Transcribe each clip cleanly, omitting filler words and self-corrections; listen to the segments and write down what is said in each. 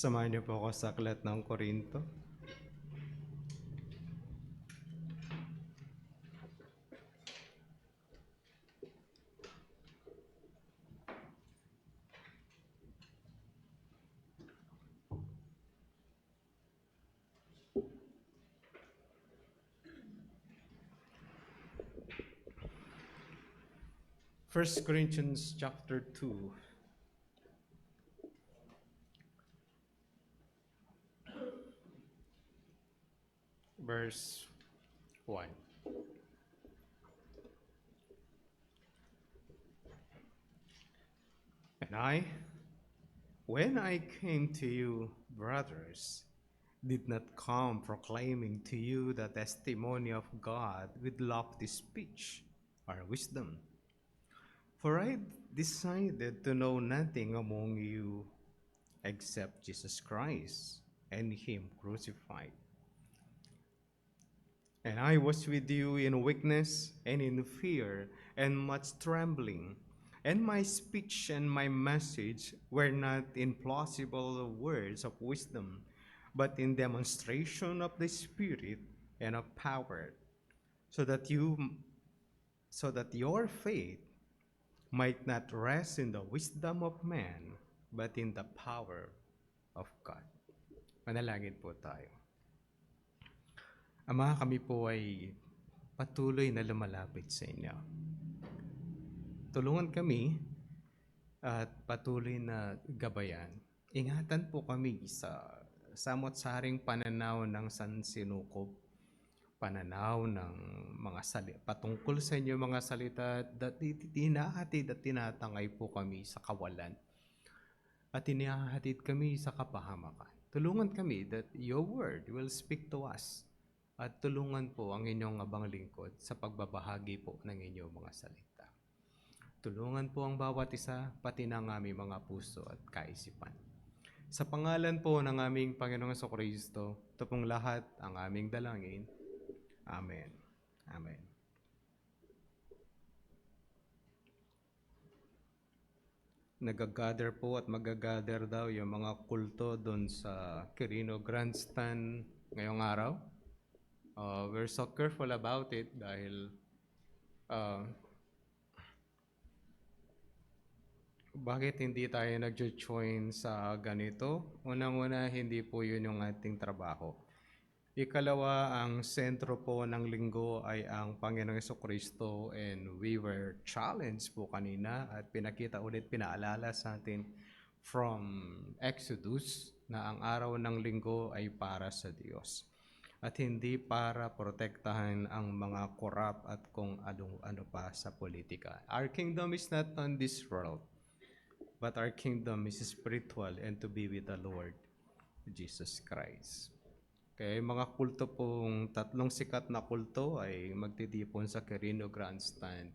Samahan niyo po ako sa Aklat ng Korinto. First Corinthians chapter 2. Verse 1. And when I came to you, brothers, did not come proclaiming to you the testimony of God with lofty speech or wisdom. For I decided to know nothing among you except Jesus Christ and Him crucified. And I was with you in weakness and in fear and much trembling. And my speech and my message were not in plausible words of wisdom, but in demonstration of the Spirit and of power, so that your faith might not rest in the wisdom of man, but in the power of God. Manalangin po tayo. Ama, kami po ay patuloy na lumalapit sa inyo. Tulungan kami at patuloy na gabayan. Ingatan po kami sa samot-saring pananaw ng sansinukob, pananaw ng mga patungkol sa inyo mga salita, at tinahatid at tinatangay po kami sa kawalan. At tinahatid kami sa kapahamakan. Tulungan kami that your word will speak to us. At tulungan po ang inyong abang lingkod sa pagbabahagi po ng inyong mga salita. Tulungan po ang bawat isa, pati ng aming mga puso at kaisipan. Sa pangalan po ng aming Panginoong Jesucristo, ito pong lahat ang aming dalangin. Amen. Amen. Nag-gather po at mag-gather daw yung mga kulto doon sa Quirino Grandstand ngayong araw. We're so careful about it dahil bakit hindi tayo nag-join sa ganito? Unang-una, hindi po yun yung ating trabaho. Ikalawa, ang sentro po ng linggo ay ang Panginoong Jesucristo, and we were challenged po kanina at pinakita ulit, pinaalala sa atin from Exodus na ang araw ng linggo ay para sa Diyos at hindi para protektahan ang mga korap at kung ano pa sa politika. Our kingdom is not on this world, but our kingdom is spiritual and to be with the Lord Jesus Christ. Kaya mga kulto pong tatlong sikat na kulto ay magtitipon sa Quirino Grandstand.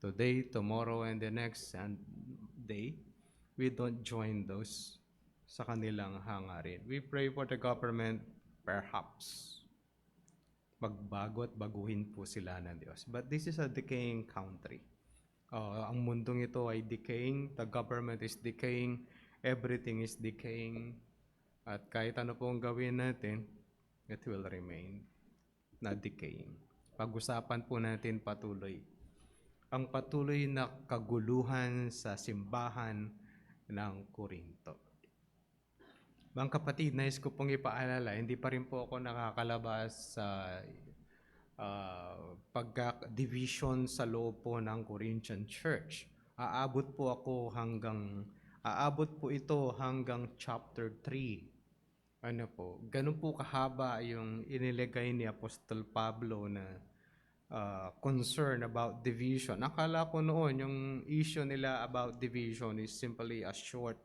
Today, tomorrow, and the next day, we don't join those sa kanilang hangarin. We pray for the government. Perhaps magbago at baguhin po sila ng Diyos. But this is a decaying country. Ang mundong ito ay decaying, the government is decaying, everything is decaying, at kahit ano pong gawin natin, it will remain na decaying. Pag-usapan po natin patuloy. Ang patuloy na kaguluhan sa simbahan ng Korinto. Mga kapatid, nais ko pong ipaalala, hindi pa rin po ako nakakalabas sa pagka-division sa loob po ng Corinthian Church. Aabot po ito hanggang chapter 3. Ganun po kahaba yung iniligay ni Apostol Pablo na concern about division. Akala ko noon yung issue nila about division is simply a short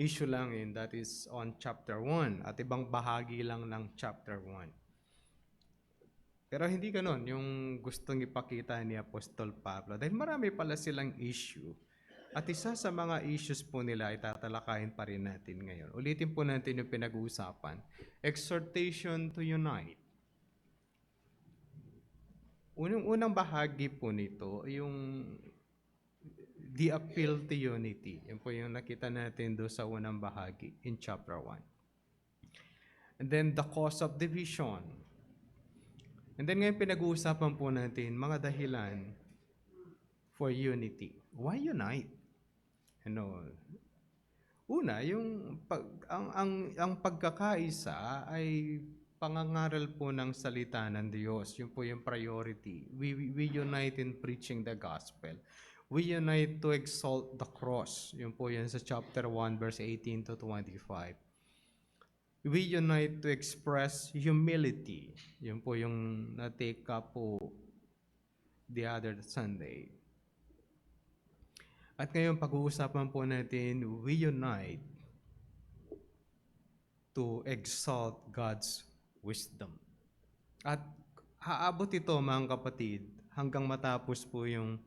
issue lang, and that is on chapter 1 at ibang bahagi lang ng chapter 1. Pero hindi ganoon yung gustong ipakita ni Apostol Pablo dahil marami pala silang issue. At isa sa mga issues po nila ay tatalakayin pa rin natin ngayon. Ulitin po natin yung pinag-uusapan. Exhortation to unite. Unang bahagi po nito, yung the appeal to unity. Yan po yung nakita natin doon sa unang bahagi in chapter 1. And then the cause of division. And then ngayon pinag-uusapan po natin mga dahilan for unity. Why unite? Ano? Una, yung ang pagkakaisa ay pangangaral po ng salita ng Diyos. Yun po yung priority. We unite in preaching the gospel. We unite to exalt the cross. Yun po yan sa chapter 1, verse 18 to 25. We unite to express humility. Yun po yung na-take up po the other Sunday. At ngayon, pag-uusapan po natin, we unite to exalt God's wisdom. At haabot ito, mga kapatid, hanggang matapos po yung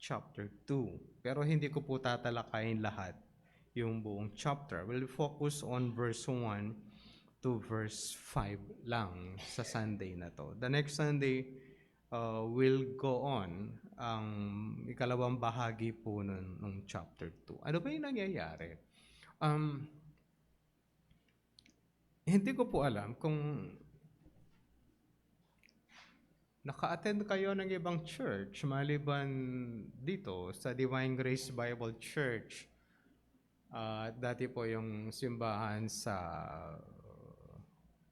chapter 2. Pero hindi ko po tatalakayin lahat yung buong chapter. We'll focus on verse 1 to verse 5 lang sa Sunday na to. The next Sunday, we'll go on ang ikalawang bahagi po ng chapter 2. Ano ba yung nangyayari? Hindi ko po alam kung naka-attend kayo ng ibang church maliban dito sa Divine Grace Bible Church. Dati po yung simbahan sa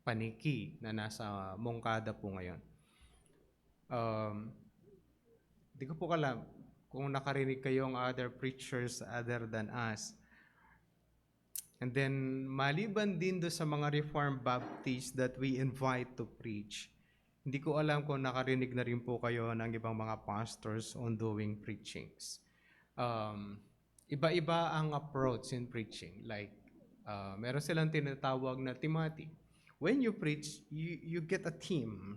Paniki na nasa Mongkada po ngayon. Di ko po alam kung nakarinig kayo ng other preachers other than us. And then, maliban din do sa mga Reformed Baptists that we invite to preach, hindi ko alam kung nakarinig na rin po kayo ng ibang mga pastors on doing preachings. Iba-iba ang approach in preaching. Like, meron silang tinatawag na thematic. When you preach, you get a theme.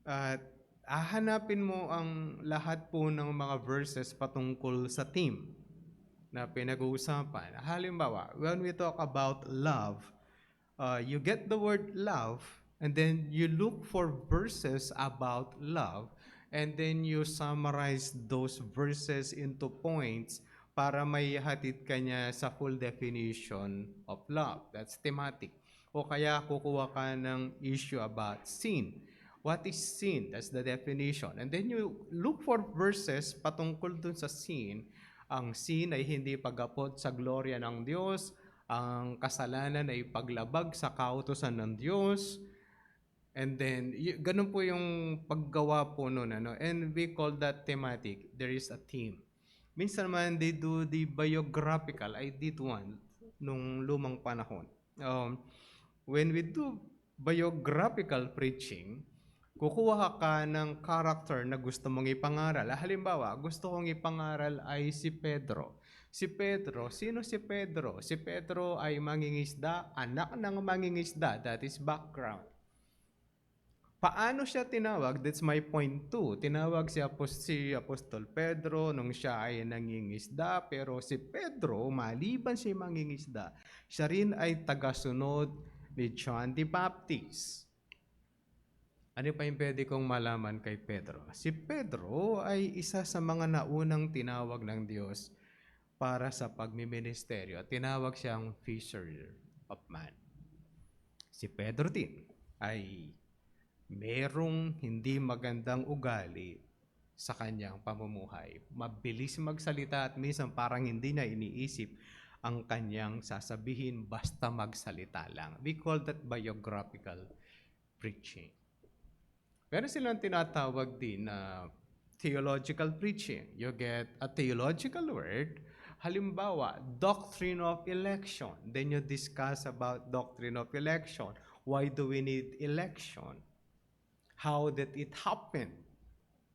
At hahanapin mo ang lahat po ng mga verses patungkol sa theme na pinag-uusapan. Halimbawa, when we talk about love, you get the word love, and then you look for verses about love, and then you summarize those verses into points para may hatid ka niya sa full definition of love. That's thematic. O kaya kukuha ka ng issue about sin. What is sin? That's the definition. And then you look for verses patungkol dun sa sin. Ang sin ay hindi pag-apot sa gloria ng Diyos. Ang kasalanan ay paglabag sa kautusan ng Diyos. And then, ganun po yung paggawa po nun. And we call that thematic. There is a theme. Minsan naman, they do the biographical. I did one nung lumang panahon. When we do biographical preaching, kukuha ka ng character na gusto mong ipangaral. Halimbawa, gusto kong ipangaral ay si Pedro. Si Pedro, sino si Pedro? Si Pedro ay mangingisda, anak ng mangingisda. That is background. Paano siya tinawag? That's my point 2. Tinawag si Apostol Pedro nung siya ay nangingisda, pero si Pedro, maliban siya mangingisda, siya rin ay tagasunod ni John the Baptist. Ano pa yung pwede kong malaman kay Pedro? Si Pedro ay isa sa mga naunang tinawag ng Diyos para sa pagmiministeryo. Tinawag siyang fisher of man. Si Pedro din ay merong hindi magandang ugali sa kanyang pamumuhay. Mabilis magsalita at minsan parang hindi na iniisip ang kanyang sasabihin basta magsalita lang. We call that biographical preaching. Meron silang tinatawag din na theological preaching. You get a theological word. Halimbawa, doctrine of election. Then you discuss about doctrine of election. Why do we need election? How did it happen?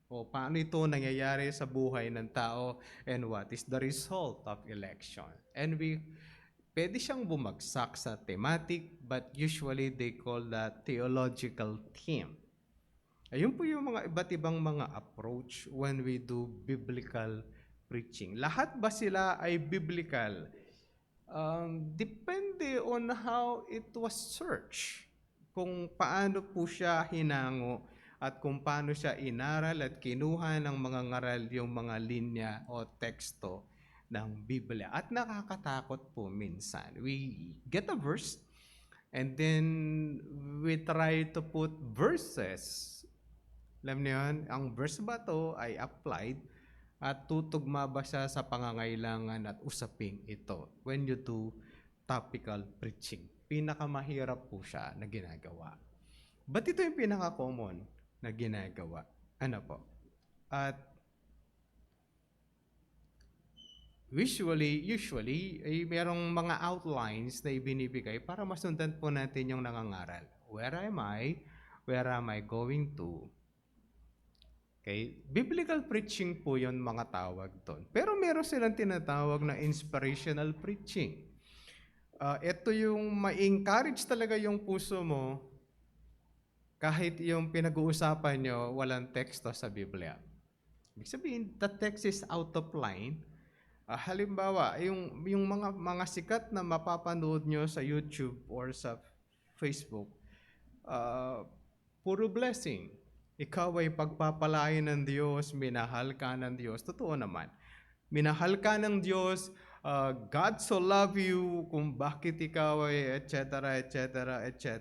O paano ito nangyayari sa buhay ng tao, and what is the result of election? And pwede siyang bumagsak sa thematic, but usually they call that theological theme. Ayun po yung mga iba't ibang mga approach when we do biblical preaching. Lahat ba sila ay biblical? Depende on how it was searched. Kung paano po siya hinango at kung paano siya inaral at kinuha ng mga ngaral yung mga linya o teksto ng Biblia. At nakakatakot po minsan. We get a verse and then we try to put verses. Alam niyo yun, ang verse ba to ay applied at tutugma ba siya sa pangangailangan at usaping ito when you do topical preaching. Pinakamahirap po siya na ginagawa. But ito yung pinaka-common na ginagawa. Ano po? At usually, ay merong mga outlines na ibinibigay para masundan po natin yung nangangaral. Where am I? Where am I going to? Okay? Biblical preaching po yon mga tawag doon. Pero meron silang tinatawag na inspirational preaching. Ito yung ma-encourage talaga yung puso mo kahit yung pinag-uusapan nyo walang teksto sa Biblia. Ibig sabihin, the text is out of line. Halimbawa, yung mga sikat na mapapanood nyo sa YouTube or sa Facebook, puro blessing. Ikaw ay pagpapalain ng Diyos, minahal ka ng Diyos. Totoo naman. Minahal ka ng Diyos, God so love you, kung bakit ikaw ay etc., etc., etc.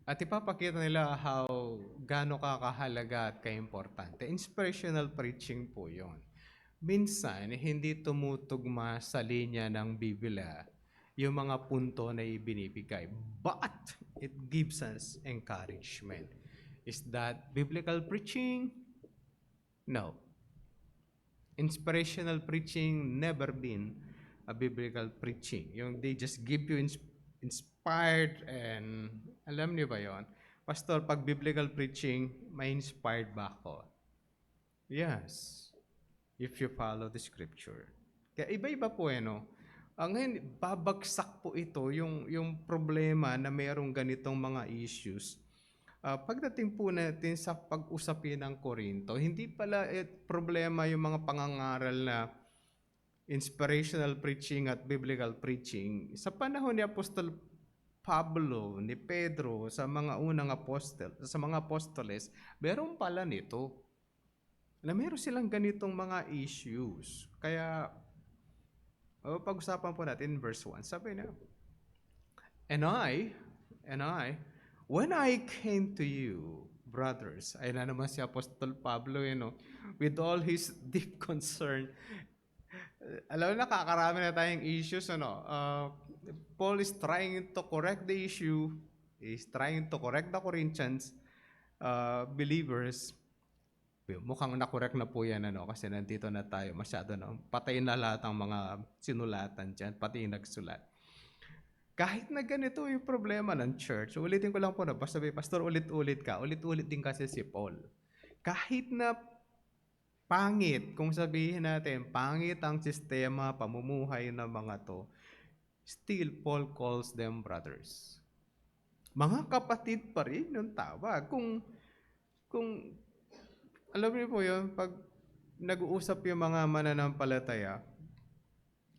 At ipapakita nila how gaano ka kahalaga at kaimportante. Inspirational preaching po yon. Minsan, hindi tumutugma sa linya ng Biblia yung mga punto na ibinibigay. But it gives us encouragement. Is that biblical preaching? No. Inspirational preaching never been a biblical preaching. Yung they just give you inspired and alam niyo ba yon? Pastor, pag biblical preaching, may inspired ba ako? Yes. If you follow the scripture. Kaya iba-iba po no? Ngayon, babagsak po ito yung problema na mayroong ganitong mga issues. Pagdating po natin sa pag-usapin ng Korinto, hindi pala problema yung mga pangangaral na inspirational preaching at biblical preaching. Sa panahon ni Apostol Pablo, ni Pedro, sa mga unang sa mga apostoles, meron pala nito. Na meron silang ganitong mga issues. Kaya, pag-usapan po natin verse 1. Sabi niya, And I, when I came to you, brothers, ay na naman si Apostol Pablo, with all his deep concern. Alam na, nakakarami na tayong issues, Paul is trying to correct the issue. He's trying to correct the Corinthians believers. Mukhang na-correct na po yan, kasi nandito na tayo masyado na. Patayin na lahat ang mga sinulatan dyan, pati yung nagsulat. Kahit na ganito yung problema ng church, ulitin ko lang po na, Pastor, ulit-ulit ka. Ulit-ulit din kasi si Paul. Kahit na pangit, kung sabihin natin, pangit ang sistema, pamumuhay ng mga to, still Paul calls them brothers. Mga kapatid pa rin yung tawag. Kung alam niyo po yun, pag nag-uusap yung mga mananampalataya,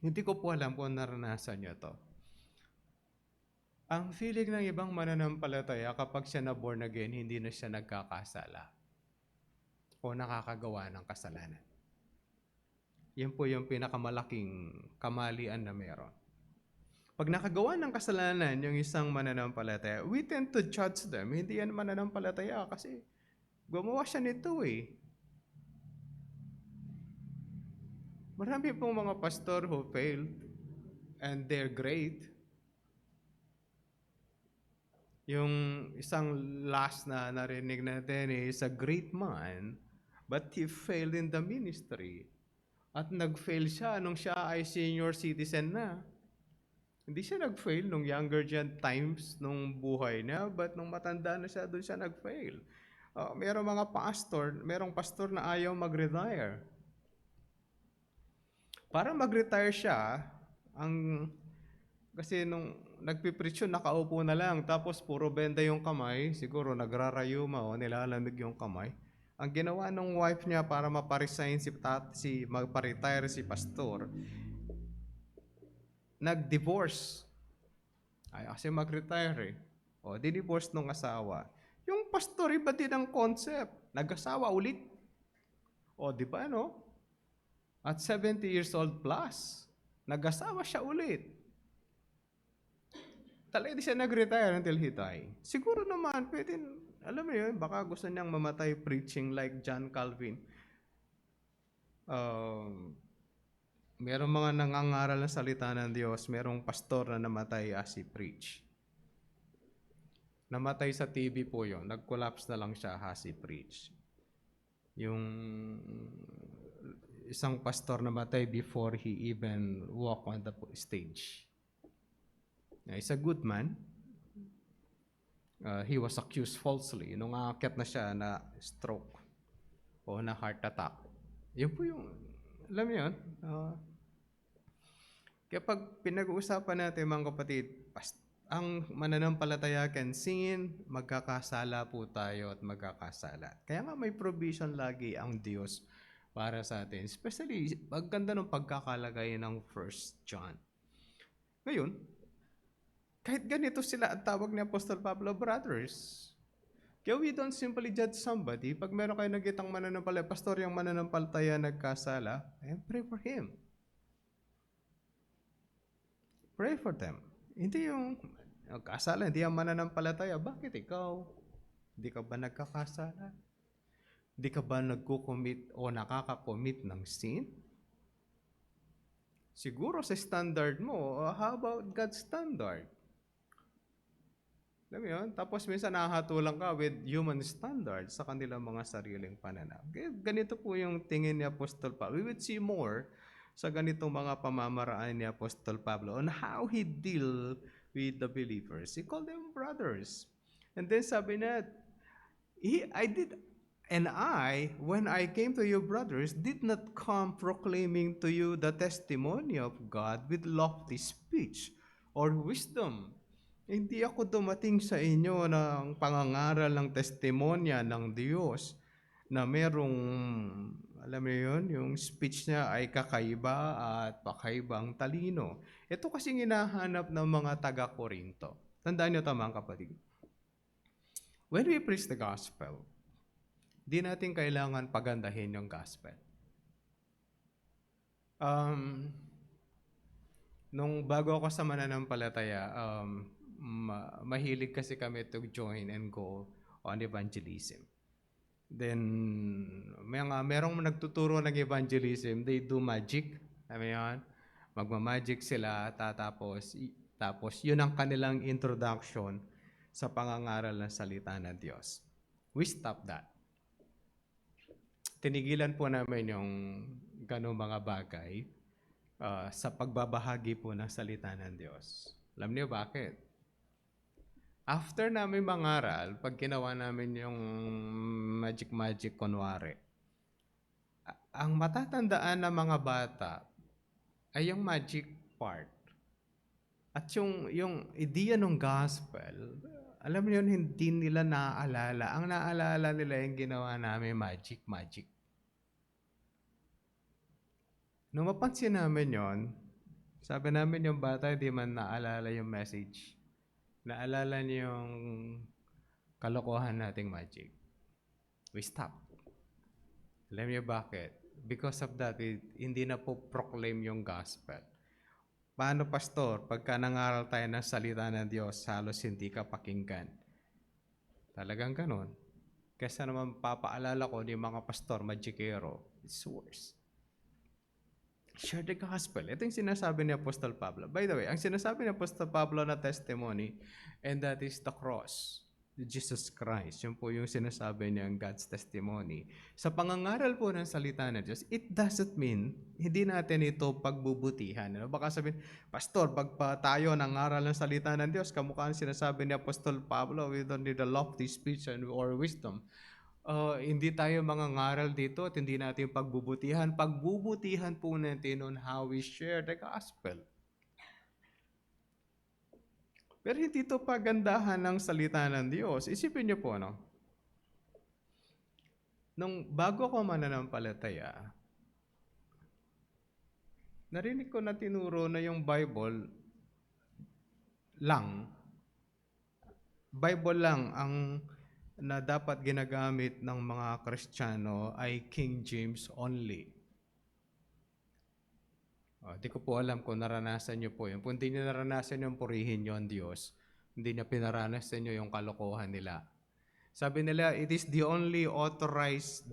hindi ko po alam kung naranasan niyo to. Ang feeling ng ibang mananampalataya kapag siya na born again, hindi na siya nagkakasala o nakakagawa ng kasalanan. Yan po yung pinakamalaking kamalian na meron. Pag nakagawa ng kasalanan yung isang mananampalataya, we tend to judge them. Hindi yan mananampalataya kasi gumawa siya nito Marami pong mga pastor who failed and they're great. Yung isang last na narinig natin is a great man, but he failed in the ministry. At nag-fail siya nung siya ay senior citizen na. Hindi siya nag-fail nung younger times nung buhay niya, but nung matanda na siya, doon siya nag-fail. Merong pastor na ayaw mag-retire. Para mag-retire siya, kasi nung nagpipreach yun, nakaupo na lang, tapos puro benda yung kamay, siguro nagrarayuma o nilalamig yung kamay. Ang ginawa ng wife niya para maparesign magpa-retire si pastor, nag-divorce. Ay, kasi mag-retire O, dinivorce nung asawa. Yung pastor, iba din ang concept. Nag-asawa ulit. O, di ba, no? At 70 years old plus, nag-asawa siya ulit. Talaga di siya nag-retire until he died. Siguro naman, pwede, alam mo yun, baka gusto niyang mamatay preaching like John Calvin. Merong mga nangangaral ng salita ng Diyos, merong pastor na namatay as he preach. Namatay sa TV po yun. Nag-collapse na lang siya as he preach. Yung isang pastor namatay before he even walk on the stage. He's a good man. He was accused falsely. Nung aakyat na siya na stroke o na heart attack. Yun po yung, alam mo yun, kaya pag pinag-uusapan natin mga kapatid, ang mananampalataya can sin, magkakasala po tayo at magkakasala. Kaya nga may provision lagi ang Diyos para sa atin. Especially, pagganda ng pagkakalagay ng 1 John. Ngayon, kahit ganito sila ang tawag ni Apostol Pablo, brothers. Kaya we don't simply judge somebody. Pag meron kayo nagitang mananampalataya, pastor yung mananampalataya nagkasala, pray for him. Pray for them. Hindi yung kasala, hindi ang mananampalataya. Bakit ikaw? Hindi ka ba nagkakasala? Hindi ka ba nagkukommit o nakakakommit ng sin? Siguro sa standard mo, how about God's standard? Alam mo yun? Tapos minsan nakahatulang ka with human standards sa kanilang mga sariling pananaw. Ganito po yung tingin ni Apostol Pablo. We would see more sa ganitong mga pamamaraan ni Apostol Pablo on how he deal with the believers. He called them brothers. And then sabi na, when I came to you, brothers, did not come proclaiming to you the testimony of God with lofty speech or wisdom. Hindi ako dumating sa inyo ng pangangaral ng testimonya ng Diyos na merong, alam mo yun, yung speech niya ay kakaiba at pakaibang talino. Ito kasing hinahanap ng mga taga-Korinto. Tandaan niyo ito mga kapatid. When we preach the gospel, di natin kailangan pagandahin yung gospel. Nung bago ako sa mananampalataya, mahilig kasi kami to join and go on evangelism. Then, merong nagtuturo ng evangelism, they do magic. Alam mo yun? Magmamagic sila, tapos yun ang kanilang introduction sa pangangaral ng salita ng Diyos. We stop that. Tinigilan po namin yung ganong mga bagay sa pagbabahagi po ng salita ng Diyos. Alam niyo bakit? After namin mangaral, pag ginawa namin yung magic kunwari, ang matatandaan ng mga bata ay yung magic part. At yung ideya ng gospel, alam niyo yun, hindi nila naaalala. Ang naaalala nila yung ginawa namin magic. Nung mapansin namin yon, sabi namin yung bata hindi man naalala yung message. Naalala niyo yung kalokohan nating magic. We stop. Alam niyo bakit? Because of that, hindi na po proclaim yung gospel. Paano, pastor? Pagka nangaral tayo ng salita ng Diyos, halos hindi ka pakinggan. Talagang ganun. Kesa naman papaalala ko ni mga pastor, magikero, it's worse. Share the gospel. Ito yung sinasabi ni Apostol Pablo. By the way, ang sinasabi ni Apostol Pablo na testimony, and that is the cross, Jesus Christ. Yun po yung sinasabi niya, God's testimony. Sa pangangaral po ng salita ng Diyos, it doesn't mean, hindi natin ito pagbubutihan. Baka sabihin, pastor, pag tayo nangaral ng salita ng Diyos, kamukha ang sinasabi ni Apostol Pablo, we don't need a lofty speech or wisdom. Hindi tayo mangangaral dito at hindi natin pagbubutihan. Pagbubutihan po natin on how we share the gospel. Pero hindi ito pagandahan ng salita ng Diyos. Isipin niyo po, no? Nung bago ako mananampalataya, narinig ko na tinuro na yung Bible lang Bible lang ang na dapat ginagamit ng mga Kristiyano ay King James only. Di ko po alam kung naranasan nyo po yun. Kung hindi nyo naranasan yung purihin nyo ang Diyos, hindi niya pinaranas sa inyo yung kalokohan nila. Sabi nila, it is the only authorized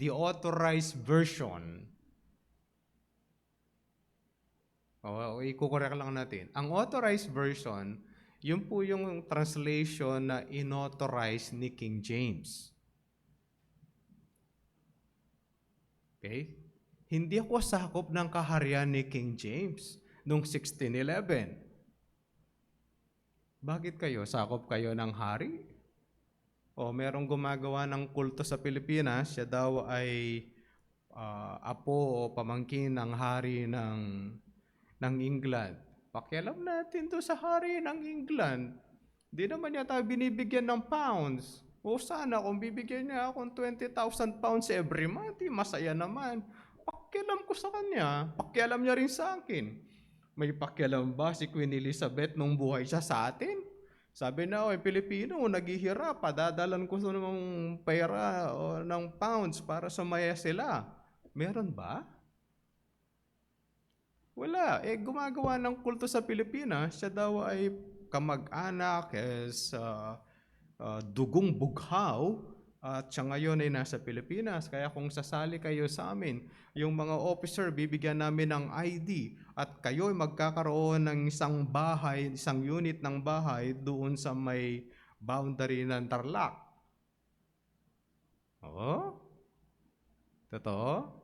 version. Ikukorek lang natin. Ang authorized version, yun po yung translation na inauthorize ni King James. Okay? Hindi ako sakop ng kaharian ni King James noong 1611. Bakit kayo? Sakop kayo ng hari? O merong gumagawa ng kulto sa Pilipinas, siya daw ay apo o pamangkin ng hari ng England. Pakialam natin to sa hari ng England. Di naman yata binibigyan ng pounds. O sana kung bibigyan niya akong 20,000 pounds every month, masaya naman. Pakialam ko sa kanya. Pakialam niya rin sa akin. May pakialam ba si Queen Elizabeth nung buhay siya sa atin? Sabi na, Pilipino, naghihirap, padadalan ko sa ng pera o ng pounds para sumaya sila. Meron ba? Wala. Gumagawa ng kulto sa Pilipinas, siya daw ay kamag-anak, dugong bughaw, at siya ngayon ay nasa Pilipinas. Kaya kung sasali kayo sa amin, yung mga officer, bibigyan namin ng ID at kayo ay magkakaroon ng isang bahay, isang unit ng bahay doon sa may boundary ng Tarlac. Oo? Totoo?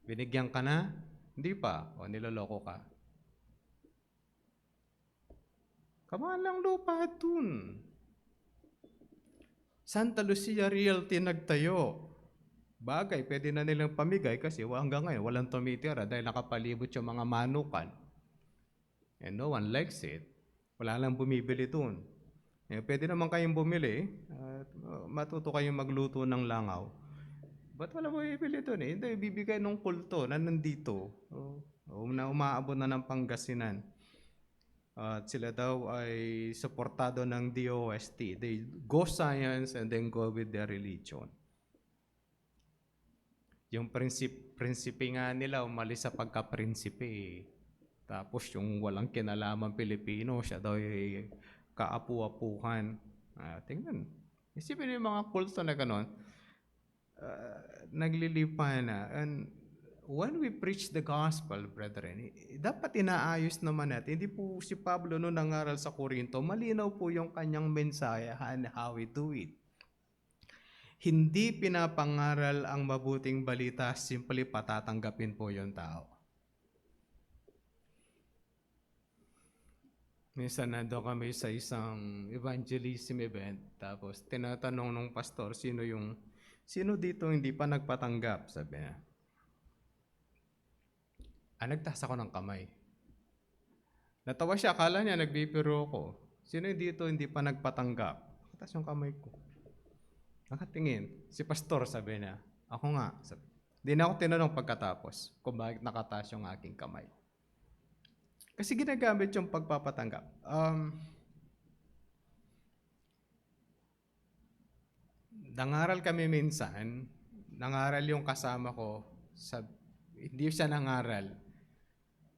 Binigyan ka na? Hindi pa. O niloloko ka? Kamalang lupa dun. Santa Lucia Realty nagtayo. Bagay, pwede na nilang pamigay kasi hanggang ngayon walang tumitira dahil nakapalibot yung mga manukan. And no one likes it. Wala lang bumibili dun. Pwede naman kayong bumili at matuto kayong magluto ng langaw. Ba't wala bumibili dun eh? Hindi, bibigay ng kulto na nandito. Na umaabot na ng Pangasinan. At sila daw ay suportado ng DOST. They go science and then go with their religion. Yung prinsipe nga nila, umalis sa pagka-prinsipe. Tapos yung walang kinalaman Pilipino, siya daw ay kaapu-apuhan. Tingnan. Isipin yung mga kulto na gano'n. Naglilipa na. And when we preach the gospel, brethren, dapat inaayos naman natin. Hindi po si Pablo noong nangaral sa Corinto, malinaw po yung kanyang mensahe and how we do it. Hindi pinapangaral ang mabuting balita, simply patatanggapin po yung tao. Minsan nandun kami sa isang evangelism event, tapos tinatanong ng pastor, sino dito hindi pa nagpatanggap, sabi niya. Nagtaas ako ng kamay. Natawa siya, akala niya nagbibiro ko. Sino dito hindi pa nagpatanggap? Nagtaas yung kamay ko. Nakatingin. Si pastor, sabi niya. Ako nga. Di na ako tinanong pagkatapos kung bakit nakataas yung aking kamay. Kasi ginagamit yung pagpapatanggap. Nangaral kami minsan. Nangaral yung kasama ko. Hindi siya nangaral.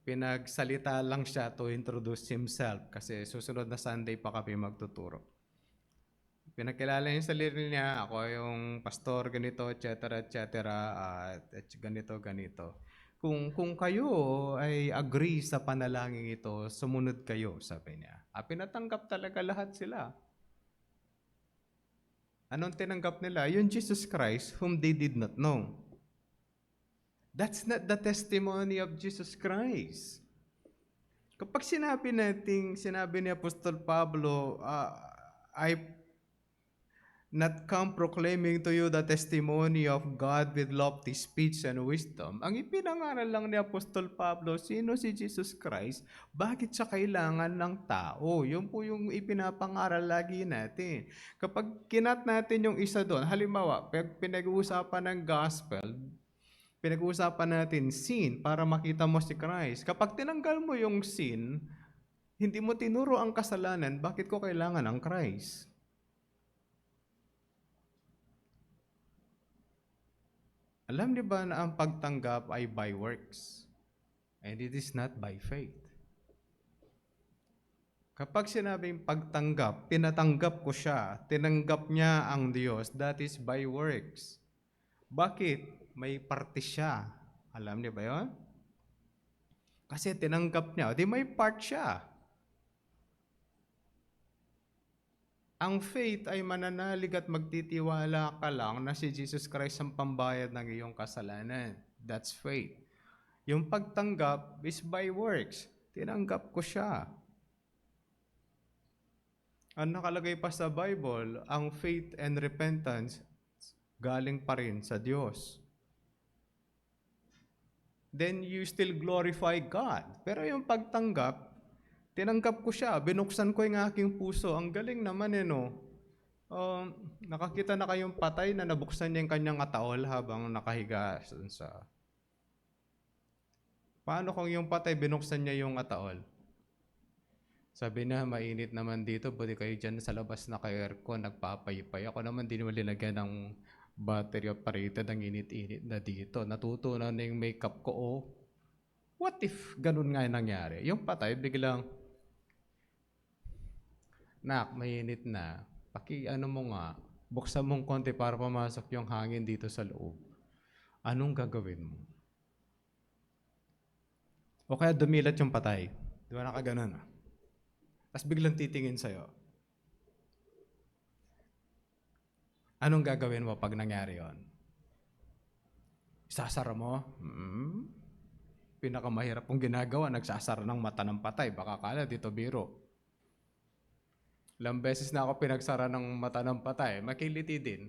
Pinagsalita lang siya to introduce himself kasi susunod na Sunday pa kami magtuturo. Pinakilala niya yung sarili niya, ako yung pastor, ganito, etc., at ganito. Kung kayo ay agree sa panalangin ito, sumunod kayo, sabi niya. Pinatanggap talaga lahat sila. Anong tinanggap nila? Yung Jesus Christ whom they did not know. That's not the testimony of Jesus Christ. Kapag sinabi ni Apostol Pablo, I not come proclaiming to you the testimony of God with lofty speech and wisdom. Ang ipinangaral lang ni Apostol Pablo, sino si Jesus Christ? Bakit siya kailangan ng tao? Yun po yung ipinapangaral lagi natin. Kapag kinat natin yung isa doon, halimbawa, pinag-uusapan ng gospel, pinag-uusapan natin sin para makita mo si Christ. Kapag tinanggal mo yung sin, hindi mo tinuro ang kasalanan, bakit ko kailangan ang Christ? Alam niyo ba na ang pagtanggap ay by works? And it is not by faith. Kapag sinabing pagtanggap, pinatanggap ko siya, tinanggap niya ang Diyos, that is by works. Bakit? May parte siya. Alam niyo ba yun? Kasi tinanggap niya, di may part siya. Ang faith ay mananalig at magtitiwala ka lang na si Jesus Christ ang pambayad ng iyong kasalanan. That's faith. Yung pagtanggap is by works. Tinanggap ko siya. Ang nakalagay pa sa Bible, ang faith and repentance galing pa rin sa Diyos. Then you still glorify God. Pero yung pagtanggap, tinanggap ko siya, binuksan ko yung aking puso. Ang galing naman no. Nakakita na kayong patay na nabuksan niya yung kanyang ataol habang nakahiga sa... Paano kung yung patay binuksan niya yung ataol? Sabi na, mainit naman dito, buti kayo dyan sa labas na kayo aircon, nagpapayipay. Ako naman din mo linagyan ng battery operated ang init-init na dito. Natutunan na yung makeup ko, oh. What if ganun nga yung nangyari? Yung patay, biglang, nak, mainit na. Ano mo nga, buksan mong konti para pumasok yung hangin dito sa loob. Anong gagawin mo? O kaya dumilat yung patay. Di ba nakaganon? Tapos biglang titingin sa'yo. Anong gagawin mo pag nangyari yon? Sasara mo? Pinakamahirap kong ginagawa, nagsasara ng mata ng patay. Baka kala dito biro. Ilang beses na ako pinagsara ng mata ng patay. Makiliti din.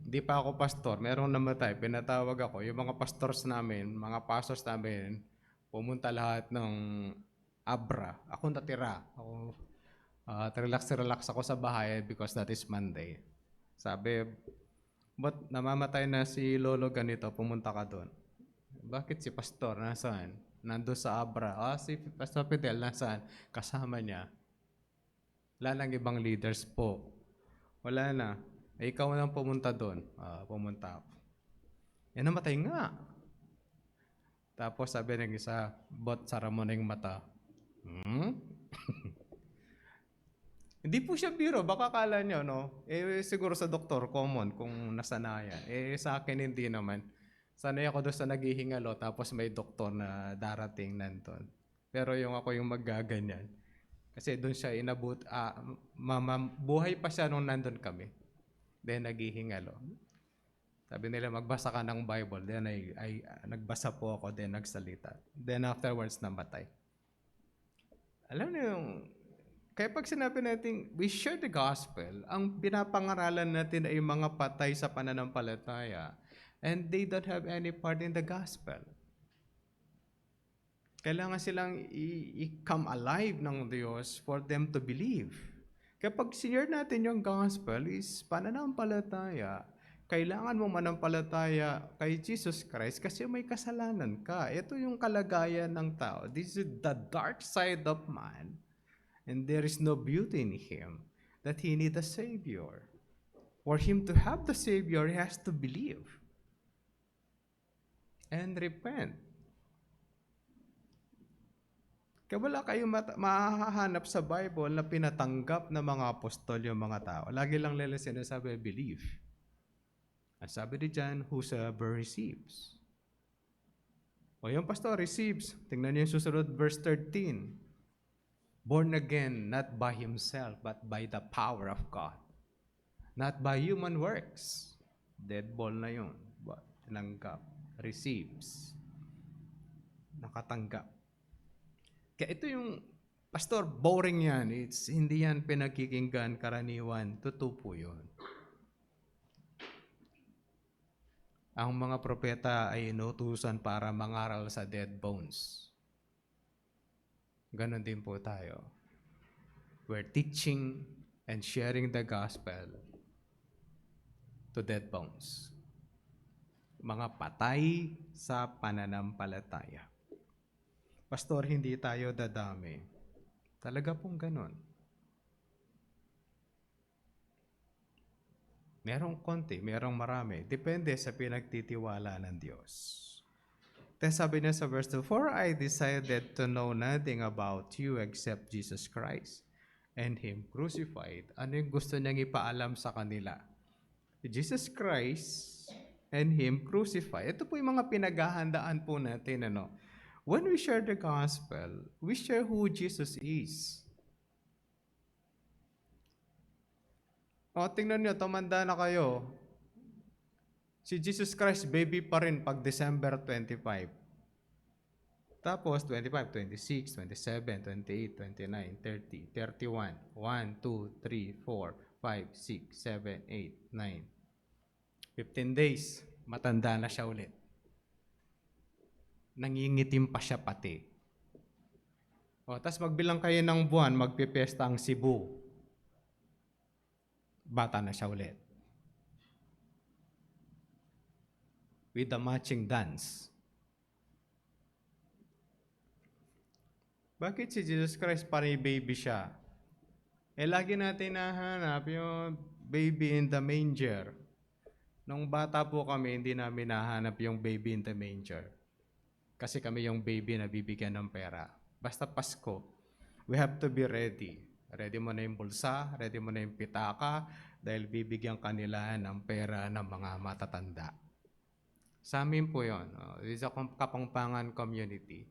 Di pa ako pastor. Merong namatay. Pinatawag ako. Yung mga pastors namin, mga pastors namin, pumunta lahat ng Abra. Ako natira. Ako, relax ako sa bahay because that is Monday. Sabi, but namamatay na si Lolo ganito, pumunta ka doon. Bakit si pastor? Nasaan? Nando sa Abra. Si Pastor Fidel, nasaan? Kasama niya. Wala nang ibang leaders po. Wala na. Ikaw nang pumunta doon. Pumunta ako. Namatay nga. Tapos sabi ng isa, bot sara mo na yung mata. Hindi po siya biro. Baka kala nyo, no? Siguro sa doktor, common kung nasanayan. Sa akin, hindi naman. Sanay ako doon sa naghihingalo, tapos may doktor na darating nandun. Pero yung ako yung maggaganyan. Kasi doon siya inabot, buhay pa siya nung nandun kami. Then naghihingalo. Sabi nila, magbasa ka ng Bible. Then nagbasa po ako, then nagsalita. Then afterwards, namatay. Alam niyo yung, kaya pag sinabi natin, we share the gospel, ang pinapangaralan natin ay mga patay sa pananampalataya. And they don't have any part in the gospel. Kailangan silang i-come alive ng Diyos for them to believe. Kapag sinare natin yung gospel is pananampalataya, kailangan mo manampalataya kay Jesus Christ kasi may kasalanan ka. Ito yung kalagayan ng tao. This is the dark side of man. And there is no beauty in him that he needs a Savior. For him to have the Savior, he has to believe and repent. Kaya wala kayong mahahanap sa Bible na pinatanggap ng mga apostol yung mga tao. Lagi lang nila sinasabi, believe. At sabi di dyan, whosoever receives. O yung pastor receives. Tingnan niyo yung susunod, verse 13. Born again, not by himself, but by the power of God. Not by human works. Dead ball na yun. But tinanggap. Receives. Nakatanggap. Kaya ito yung, pastor, boring yan. Hindi yan pinakikinggan karaniwan. Totoo po yun. Ang mga propeta ay inutusan para mangaral sa dead bones. Ganon din po tayo. We're teaching and sharing the gospel to dead bones. Mga patay sa pananampalataya. Pastor, hindi tayo dadami. Talaga pong ganon. Merong konti, merong marami. Depende sa pinagtitiwala ng Diyos. Then sabi niya sa verse 2, "For I decided to know nothing about you except Jesus Christ and Him crucified." Ano yung gusto niyang ipaalam sa kanila? Jesus Christ and Him crucified. Ito po yung mga pinaghahandaan po natin. When we share the gospel, we share who Jesus is. Tingnan nyo, tumanda na kayo. Si Jesus Christ, baby pa rin pag December 25. Tapos, 25, 26, 27, 28, 29, 30, 31, 1, 2, 3, 4, 5, 6, 7, 8, 9. 15 days, matanda na siya ulit. Nangingitim pa siya pati. Tapos magbilang kayo ng buwan, magpipiesta ang Cebu. Bata na siya ulit. With the matching dance. Bakit si Jesus Christ parang baby siya? Lagi natin nahanap yung baby in the manger. Nung bata po kami, hindi namin nahanap yung baby in the manger. Kasi kami yung baby na bibigyan ng pera. Basta Pasko, we have to be ready. Ready mo na yung bulsa, ready mo na yung pitaka, dahil bibigyan kanila ng pera ng mga matatanda. Sa amin po yun. This is a Kapampangan community.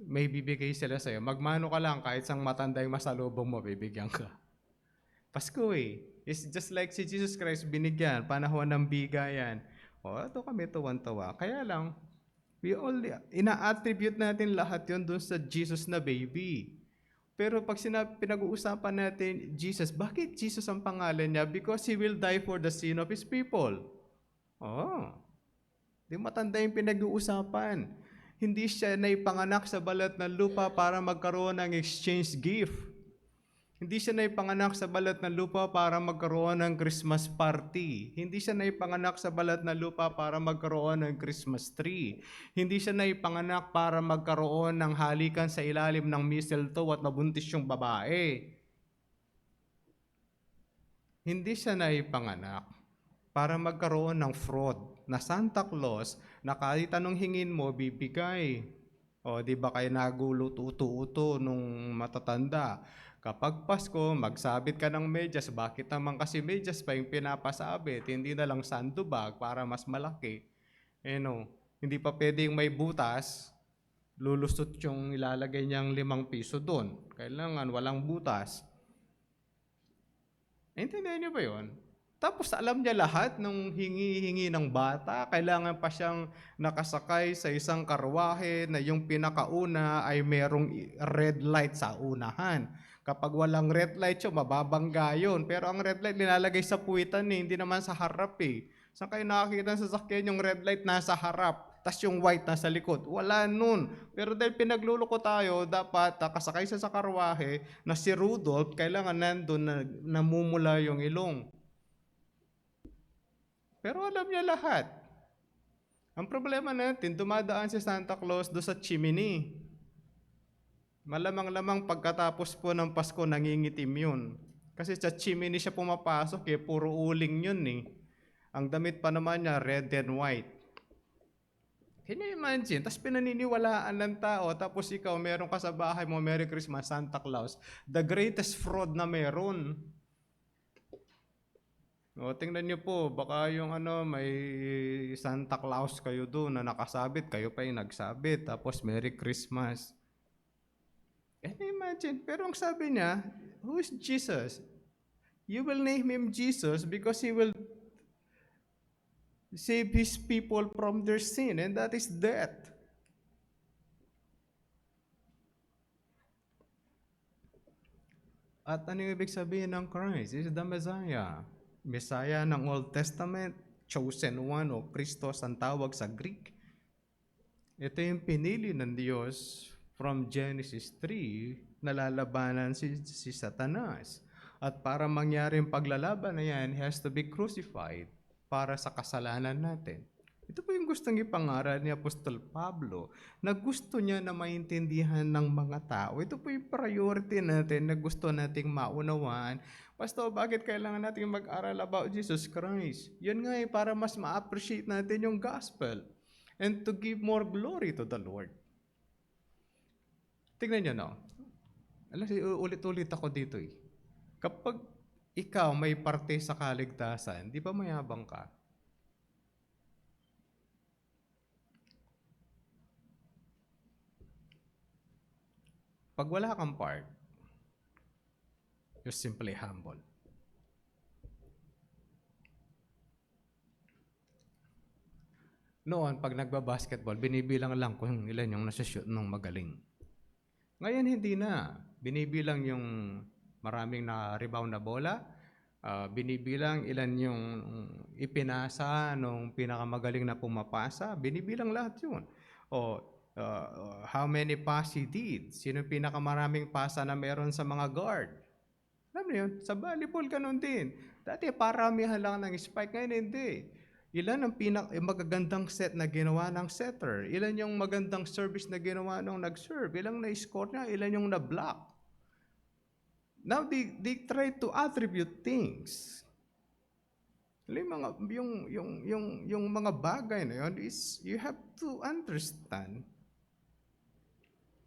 May bibigay sila sa'yo. Magmano ka lang, kahit sang matanda yung masalubong mo, bibigyan ka. Pasko It's just like si Jesus Christ binigyan, panahon ng bigayan. Ito kami tuwan-tuwa. Kaya lang, ina-attribute natin lahat yun dun sa Jesus na baby. Pero pag pinag-uusapan natin Jesus, bakit Jesus ang pangalan niya? Because He will die for the sin of His people. Di matanda yung pinag-uusapan. Hindi siya naipanganak sa balat ng lupa para magkaroon ng exchange gift. Hindi siya naipanganak sa balat ng lupa para magkaroon ng Christmas party. Hindi siya naipanganak sa balat ng lupa para magkaroon ng Christmas tree. Hindi siya naipanganak para magkaroon ng halikan sa ilalim ng mistletoe at nabuntis yung babae. Hindi siya naipanganak para magkaroon ng fraud na Santa Claus na kahit anong hingin mo, bibigay. Di ba kayo naguluto-uto nung matatanda? Kapag Pasko, magsabit ka ng medyas. Bakit naman kasi medyas pa yung pinapasabit? Hindi na lang sandubag para mas malaki. Hindi pa pwedeng may butas. Lulusot yung ilalagay niyang 5 piso doon. Kailangan walang butas. Intindihan niyo ba yun? Tapos alam niya lahat nung hingi-hingi ng bata. Kailangan pa siyang nakasakay sa isang karwahe na yung pinakauna ay merong red light sa unahan. Kapag walang red light yun, mababangga yun. Pero ang red light nilalagay sa puwitan hindi naman sa harap Saan kayo nakakita sa sasakyan yung red light nasa harap, tas yung white nasa likod? Wala nun. Pero dahil pinagluloko tayo, dapat kasakay sa karwahe na si Rudolph, kailangan nandun na namumula yung ilong. Pero alam niya lahat. Ang problema natin, dumadaan si Santa Claus do sa chimney. Malamang-lamang pagkatapos po ng Pasko, nangingitim yun. Kasi sa chimney siya pumapasok puro uling yun Ang damit pa naman niya, red and white. Can you imagine? Tapos pinaniniwalaan ng tao, tapos ikaw, meron ka sa bahay mo, Merry Christmas, Santa Claus. The greatest fraud na meron. Tingnan niyo po, baka yung may Santa Claus kayo doon na nakasabit, kayo pa yung nagsabit, tapos Merry Christmas. Can you imagine? Pero ang sabi niya, who is Jesus? You will name Him Jesus because He will save His people from their sin, and that is death. At ano yung ibig sabihin ng Christ? This is the Messiah. Messiah ng Old Testament, chosen one o Christos ang tawag sa Greek. Ito yung pinili ng Diyos from Genesis 3, nalalabanan si Satanas. At para mangyari yung paglalaban na yan, He has to be crucified para sa kasalanan natin. Ito po yung gustong ipangaral ni Apostol Pablo, na gusto niya na maintindihan ng mga tao. Ito po yung priority natin na gusto nating maunawaan. Pastor, bakit kailangan natin mag-aral about Jesus Christ? Yun nga para mas ma-appreciate natin yung gospel and to give more glory to the Lord. Tingnan niyo na. Alam, ulit-ulit ako dito eh. Kapag ikaw may parte sa kaligtasan, di ba mayabang ka? Pag wala kang part, you're simply humble. Noon, pag nagbabasketball, binibilang lang kung ilan yung nasushoot nung magaling. Ngayon, hindi na. Binibilang yung maraming na-rebound na bola, binibilang ilan yung ipinasa nung pinakamagaling na pumapasa, binibilang lahat yun. O how many pass he did, sino pinakamaraming pasa na meron sa mga guard. Alam mo yun, sa volleyball ganun din. Dati paramihan lang ng spike, ngayon hindi. Ilan ang magagandang set na ginawa ng setter? Ilan yung magandang service na ginawa ng nag-serve? Ilang na-score niya? Ilan yung na-block? Now, they try to attribute things. Yung mga bagay na yun is, you have to understand.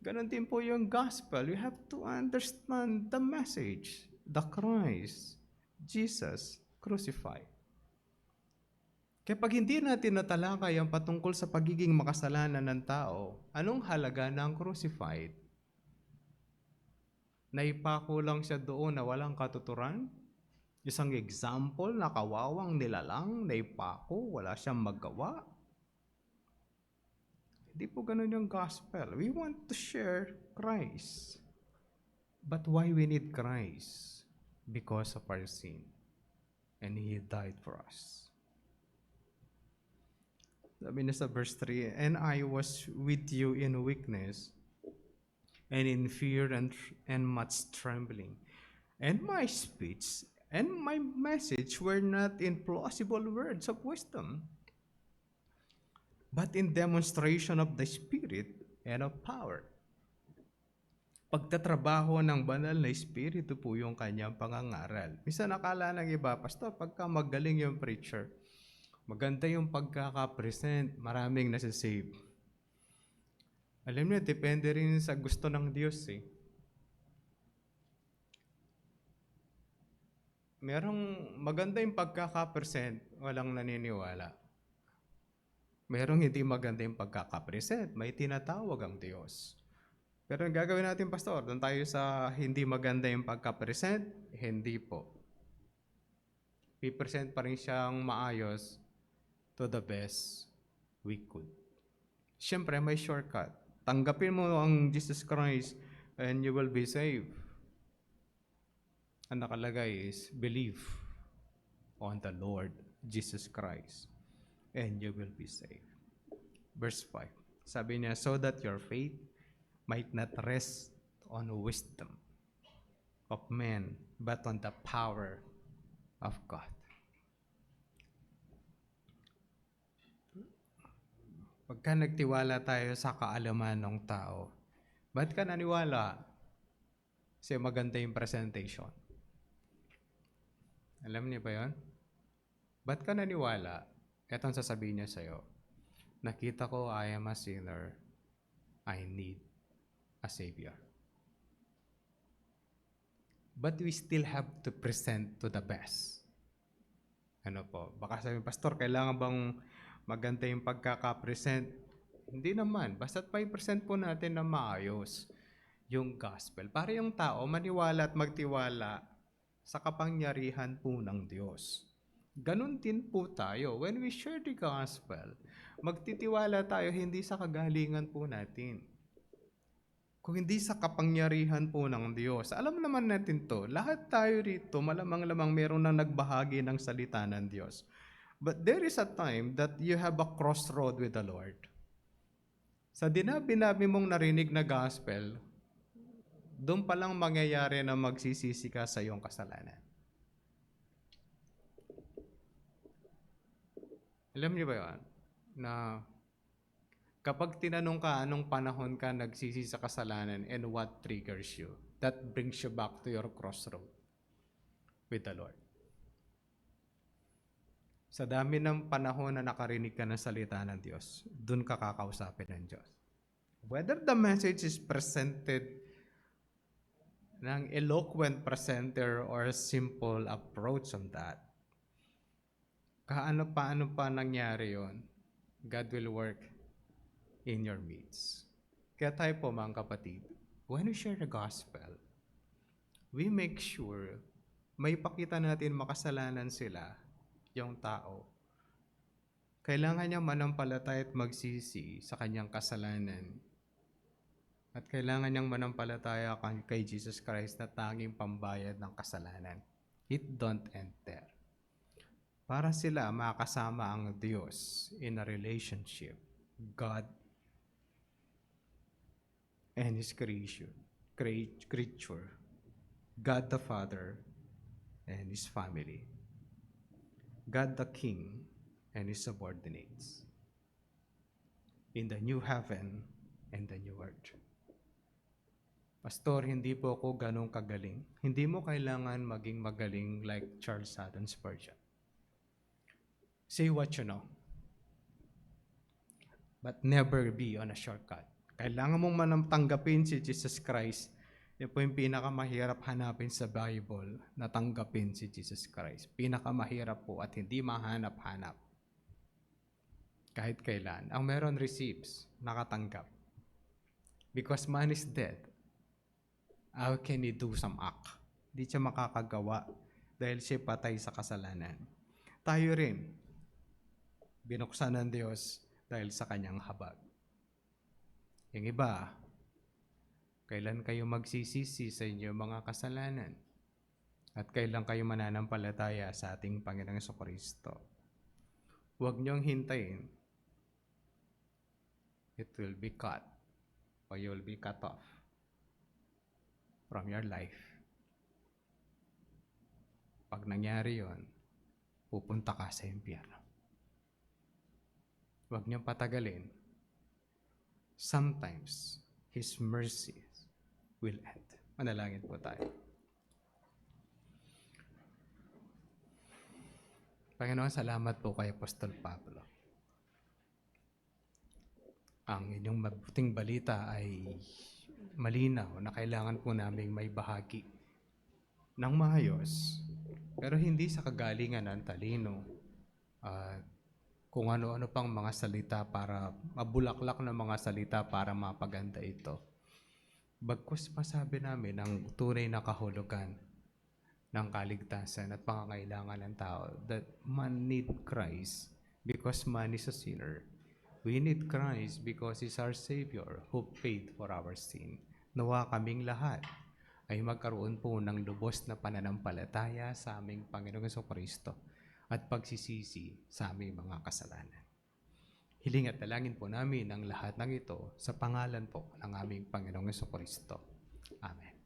Ganon din po yung gospel. You have to understand the message. The Christ, Jesus, crucified. Kaya pag hindi natin natalakay ang patungkol sa pagiging makasalanan ng tao, anong halaga ng crucified? Naipako lang siya doon na walang katuturan? Isang example na kawawang nilalang, naipako, wala siyang magawa? Hindi po ganun yung gospel. We want to share Christ. But why we need Christ? Because of our sin. And He died for us. Sabi na sa verse 3, and I was with you in weakness, and in fear and much trembling. And my speech and my message were not in plausible words of wisdom, but in demonstration of the Spirit and of power. Pagtatrabaho ng banal na Espiritu po yung kanyang pangangaral. Minsan nakala ng iba, Pastor, pagka magaling yung preacher, maganda yung pagkaka-present, maraming nasa-save. Alam niyo, depende rin sa gusto ng Diyos eh. Merong maganda yung pagkaka-present, walang naniniwala. Merong hindi maganda yung pagkaka-present, may tinatawag ang Diyos. Pero ang gagawin natin, Pastor, doon tayo sa hindi maganda yung pagka-present, hindi po. I-present pa rin siyang maayos to the best we could. Siyempre, may shortcut. Tanggapin mo ang Jesus Christ and you will be saved. Ang nakalagay is, believe on the Lord Jesus Christ and you will be saved. Verse 5. Sabi niya, so that your faith might not rest on wisdom of men, but on the power of God. Pagka nagtiwala tayo sa kaalaman ng tao, ba't ka naniwala? Kasi maganda yung presentation. Alam niyo ba yun? Ba't ka naniwala? Ito ang sasabihin niya sa'yo. Nakita ko, I am a sinner. I need a Savior. But we still have to present to the best. Ano po? Baka sabihin, Pastor, kailangan bang maganda yung pagkaka-present? Hindi naman. Basta't pa i-present po natin na maayos yung gospel. Para yung tao maniwala at magtiwala sa kapangyarihan po ng Diyos. Ganon din po tayo. When we share the gospel, magtitiwala tayo hindi sa kagalingan po natin, kung hindi sa kapangyarihan po ng Diyos. Alam naman natin to, lahat tayo rito, malamang-lamang meron na nagbahagi ng salita ng Diyos. But there is a time that you have a crossroad with the Lord. Sa dinabi-nabi mong narinig na gospel, doon pa lang mangyayari na magsisisi ka sa iyong kasalanan. Alam niyo ba yan? na kapag tinanong ka anong panahon ka nagsisi sa kasalanan and what triggers you, that brings you back to your crossroad with the Lord. Sa dami ng panahon na nakarinig ka ng salita ng Diyos, dun ka kakausapin ng Diyos. Whether the message is presented ng eloquent presenter or simple approach on that, paano pa nangyari yon, God will work in your midst. Kaya tayo po mga kapatid, when we share the gospel, we make sure may pakita natin makasalanan sila, yung tao. Kailangan niya manampalataya at magsisi sa kanyang kasalanan. At kailangan niyang manampalataya kay Jesus Christ na tanging pambayad ng kasalanan. It don't end there. Para sila makasama ang Diyos in a relationship, God and His creature, God the Father and His family, God the King and His subordinates, in the new heaven and the new earth. Pastor, hindi po ako ganong kagaling. Hindi mo kailangan maging magaling like Charles Haddon Spurgeon. Say what you know, but never be on a shortcut. Kailangan mong manamtanggapin si Jesus Christ. Yan po yung pinakamahirap hanapin sa Bible, na tanggapin si Jesus Christ. Pinakamahirap po at hindi mahanap-hanap. Kahit kailan. Ang meron receives, nakatanggap. Because man is dead, how can he do some act? Di siya makakagawa dahil siya patay sa kasalanan. Tayo rin, binuksan ng Diyos dahil sa kanyang habag. Yung iba, kailan kayo magsisisi sa inyong mga kasalanan? At kailan kayo mananampalataya sa ating Panginoong Jesucristo? Huwag niyong hintayin. It will be cut or you will be cut off from your life. Pag nangyari yon, pupunta ka sa impyerno. Huwag niyong patagalin. Sometimes, His mercy will end. Manalangin po tayo. Panginoon, salamat po kay Apostol Pablo. Ang inyong mabuting balita ay malinaw na kailangan po naming may bahagi ng maayos, pero hindi sa kagalingan ng talino at kung ano-ano pang mga salita para mabulaklak na mga salita para mapaganda ito. Bagkus masabi namin ang tunay na kahulugan ng kaligtasan at pangangailangan ng tao, that man need Christ because man is a sinner. We need Christ because He's our Savior who paid for our sin. Nawa kaming lahat ay magkaroon po ng lubos na pananampalataya sa aming Panginoong Jesucristo at pagsisisi sa aming mga kasalanan. Hiling at dalangin po namin ang lahat ng ito sa pangalan po ng aming Panginoong Jesucristo. Amen.